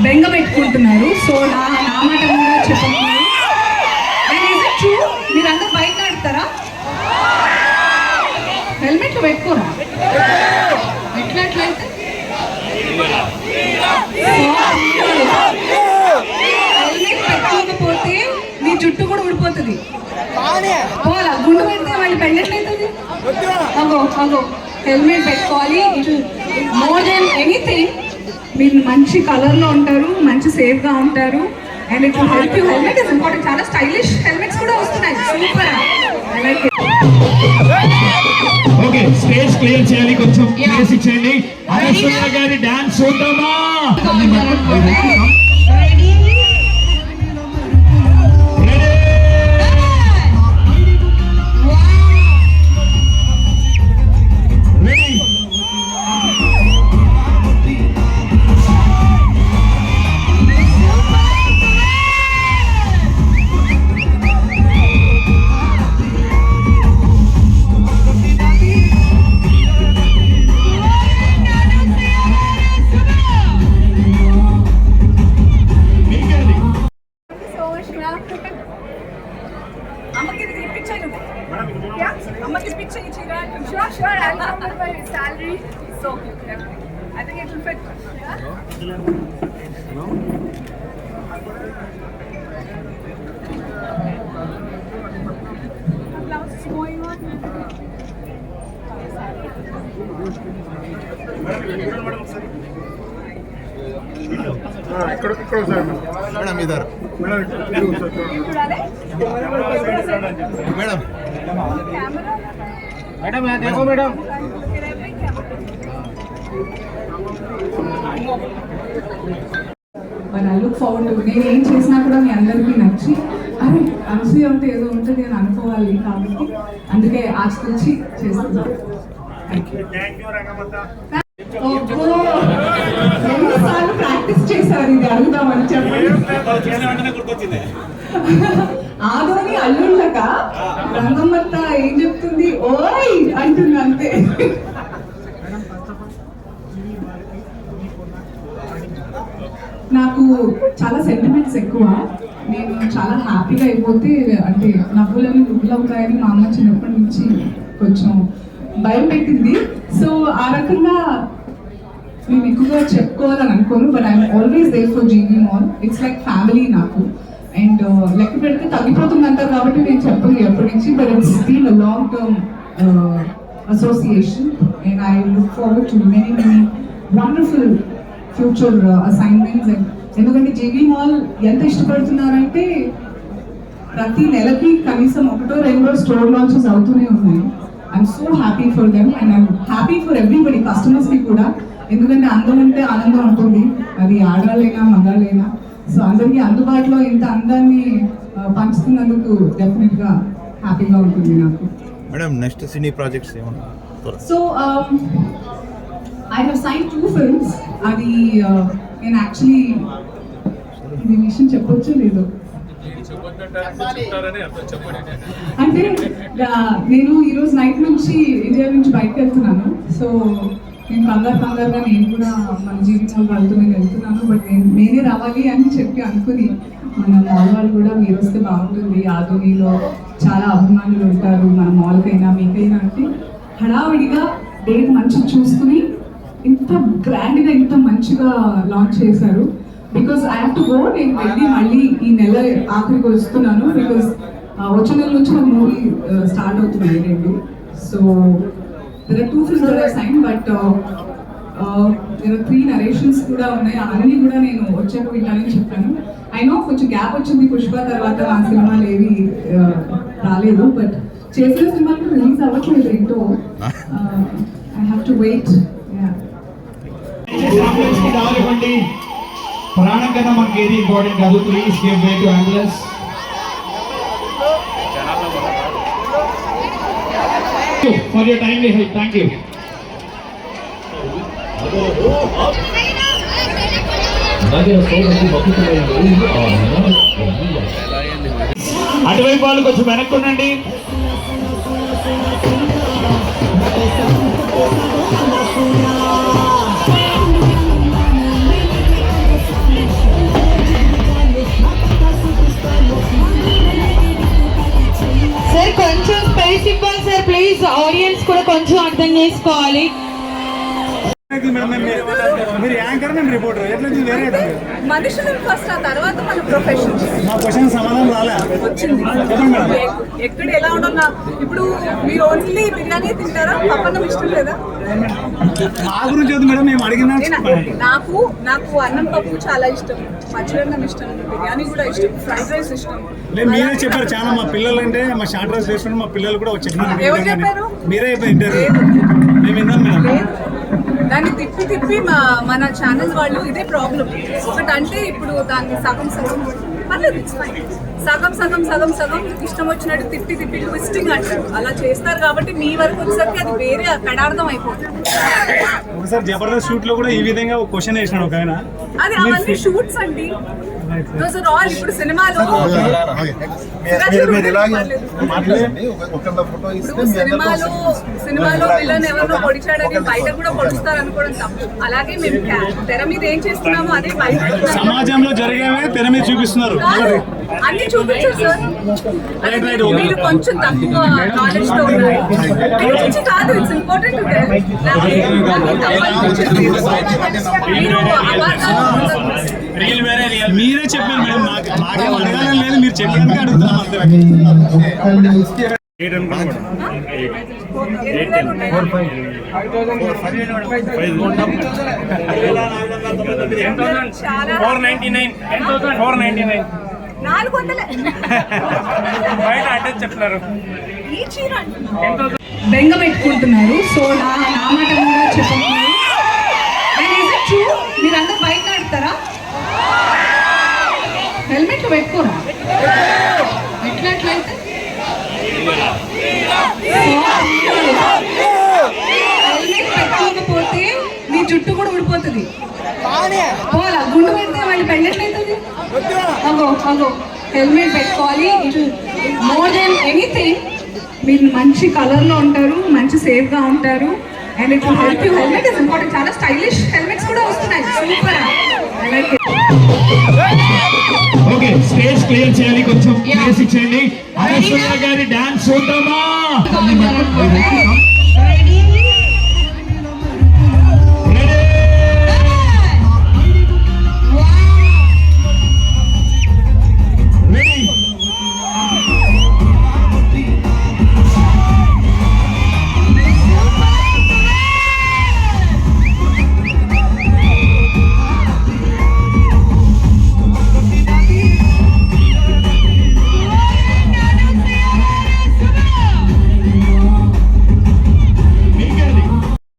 బెంగ పెట్టుకుంటున్నారు. సో నా మాట కూడా చెప్పండి. మీరందరూ బైక్ నడుపుతారా? హెల్మెట్లు పెట్టుకోరా? ఎట్లయితే హెల్మెట్ పెట్టుకోకపోతే నీ జుట్టు కూడా ఊడిపోతుంది. పోలా గుండు పెడితే వాళ్ళు పెళ్ళట్లయితుంది. అగో హెల్మెట్ పెట్టుకోవాలి. ఇట్ మోర్ దెన్ ఎనీథింగ్ మీరు మంచి కలర్లో ఉంటారు, మంచి సేఫ్గా ఉంటారు. And it will help you. Helmet is important. చాలా స్టైలిష్ హెల్మెట్స్ కూడా వస్తున్నాయి. సూపర్. ఓకే, స్టేజ్ క్లియర్ చేయాలి, కొంచెం ప్లేస్ ఇచ్చేయండి. అనసూయ గారి డాన్స్ చూద్దామా? Sure, I'll come with my salary. So, I think it will fit. Yeah? Blouse is going on. Madam इधर madam madam यहाँ देखो madam. But I look forward to నేను ఏం చేసినా కూడా మీ అందరికీ నచ్చి అరే అనసూయ అంటే ఏదో ఉంటుంది అని అనుకోవాలి కాబట్టి అందుకే ఆశించి చేస్తున్నాను. ఎన్నిసార్లు ప్రాక్టీస్ చేశారు ఇది అడుగుతామని చెప్పండి. ఆదోని అల్లుళ్ళక రంగమ్మత్త ఏం చెప్తుంది, ఓయ్ అంటుంది అంతే. నాకు చాలా సెంటిమెంట్స్ ఎక్కువ. నేను చాలా హ్యాపీగా అయిపోతే అంటే నవ్వులని గుడ్లవుతాయని మా అమ్మ చిన్నప్పటి నుంచి కొంచెం భయం పెట్టింది. సో ఆ రకంగా నేను ఎక్కువగా చెప్పుకోవాలని అనుకోను. But I'm always there for GV mall. It's like family నాకు. అండ్ లెక్క పెడితే తగ్గిపోతుంది అంటారు కాబట్టి నేను చెప్పను ఎప్పటి నుంచి. But it's been a long term association and I look forward to many wonderful future assignments. And ఎందుకంటే జీవీ మాల్ ఎంత ఇష్టపడుతున్నారంటే ప్రతి నెలకి కనీసం 1-2 స్టోర్ లాంచెస్ అవుతూనే ఉన్నాయి. I'm so happy for them and I'm happy for everybody, కస్టమర్స్కి కూడా. ఎందుకంటే అందం అంటే ఆనందం ఉంటుంది, అది ఆడాలైనా మగాలైనా. సో అందరికీ అందుబాటులో ఇంత అందాన్ని పంచుతున్నందుకు డెఫినెట్గా హ్యాపీగా ఉంటుంది నాకు. మేడం నెక్స్ట్ సినీ ప్రాజెక్ట్స్ ఏమన్నా? So I have sign 2 films. అది నేను యాక్చువల్లీ ఇది విషయం చెప్పొచ్చు లేదు అంటే నేను ఈరోజు నైట్ నుంచి ఇండియా నుంచి బయటకు వెళ్తున్నాను. సో నేను కంగారుగా నేను కూడా మన జీవితం వాళ్ళతో నేను వెళ్తున్నాను. బట్ నేనే రావాలి అని చెప్పి అనుకుని మన మాల్ వాళ్ళు కూడా మీరు వస్తే బాగుంటుంది, ఆదోనిలో చాలా అభిమానులు ఉంటారు మన మాల్కైనా మీకైనా అంటే హడావిడిగా డేట్ మంచిగా చూసుకుని ఇంత గ్రాండ్గా ఇంత మంచిగా లాంచ్ చేశారు. Because I have to go. నేను వెళ్ళి మళ్ళీ ఈ నెల ఆఖరికి వస్తున్నాను. బికాస్ వచ్చే నెల నుంచి ఒక మూవీ స్టార్ట్ అవుతున్నాయి 2. So there are 2 films that I signed, but there are 3 narrations కూడా ఉన్నాయి. అవన్నీ కూడా నేను వచ్చాక వింటానని చెప్పాను. ఐ నో కొంచెం గ్యాప్ వచ్చింది పుష్ప తర్వాత నా సినిమాలు ఏవి రాలేదు. బట్ చేసిన సినిమాలు రిలీజ్ అవ్వట్లేదు ఏంటో. I have to wait. ప్రాణం కన్నా మనకి ఏది ఇంపార్టెంట్ కాదు. Please give way to ambulance. For your timely help, thank you. అటువైపు వాళ్ళు కొంచెం వెనక్కి ఉండండి. కొంచెం అర్థం చేసుకోవాలి. మీరు యాంకర్ మేము రిపోర్టర్ ఎట్లా వేరే అవుతుంది. మనుషులు ఫస్ట్, ఆ తర్వాత మన ప్రొఫెషన్ మా క్వశ్చన్ సమాధానం రాలే వచ్చింది. ఎక్కడ ఎలా ఉండవు. ఇప్పుడు మీరు ఓన్లీ బిర్యానీ తింటారా? పప్పన్నం ఇష్టం లేదా? మా గురించి వద్దు మేడం, మేము అడిగిన నాకు అన్నం పప్పు చాలా ఇష్టం, పచ్చడన్నం ఇష్టం, బిర్యానీ కూడా ఇష్టం, ఫ్రైడ్ రైస్ ఇష్టం. మీరే చెప్పారు చాలా, మా పిల్లలు అంటే మా షార్ట్ రైస్ చేస్తున్నారు, మా పిల్లలు కూడా ఎవరు చెప్పారు? మీరే చెప్పారు. మేము విన్నాం మేడం. దాన్ని తిప్పి మన ఛానల్స్ వాళ్ళు ఇదే ప్రాబ్లం. ఒకటంటే ఇప్పుడు దాన్ని సగం పర్లేదు, ఇట్స్ ఫైన్. సగం ఇష్టం వచ్చినట్టు తిప్పి ట్విస్టింగ్ అంటారు. అలా చేస్తారు కాబట్టి మీ వరకు వచ్చేసరికి అది వేరే కడార్థం అయిపోతుంది. ఒకసారి జబర్దస్త్ షూట్ లో కూడా ఈ విధంగా ఒక క్వశ్చన్ వేసినాడు ఒక ఆయన. అది అవన్నీ షూట్స్ అండి. Those are all. ఇప్పుడు సినిమాలో విలన్ ఎవరినో పొడిచాడని బయట కూడా పొడుస్తారు అనుకోవడం తప్పు. అలాగే మేము తెర మీద ఏం చేస్తున్నామో అదే బయట సమాజంలో జరిగేవే తెర మీద చూపిస్తున్నారు. అన్ని చూపించారు సార్. మీరు కొంచెం తక్కువ నాలెడ్జ్ తో ఉన్నారు. గురించి కాదు, ఇట్స్ ఇంపార్టెంట్. మీరే చెప్పారు మేడం, మాకేం అడగాలని లేదు, మీరు చెప్పడానికి అడుగుతున్నాం అంతే. 499 బయట అడ్రస్ చెప్తున్నారు. ఈ చీర బెంగ పెట్టుకుంటున్నారు. సో నా మాట కూడా చెప్పండి. మీరందరూ బయట ఆడతారా? హెల్మెట్లు పెట్టుకోరా? ఎట్లయితే హెల్మెట్ పెట్టుకోకపోతే మీ జుట్టు కూడా ఊడిపోతుంది. పోలా గుండు పెడితే వాళ్ళు పెళ్ళట్లయితుంది. అగో హెల్మెట్ పెట్టుకోవాలి. మోర్ దెన్ ఎనీథింగ్ మీరు మంచి కలర్లో ఉంటారు, మంచి సేఫ్గా ఉంటారు. And it will help you. Helmet is important. చాలా స్టైలిష్ హెల్మెట్స్ కూడా వస్తున్నాయి. Super. I like it. Okay, stage clear చేయాలి, కొంచెం ప్లేస్ ఇచ్చేయండి. అనసూయ గారి డాన్స్ చూద్దామా?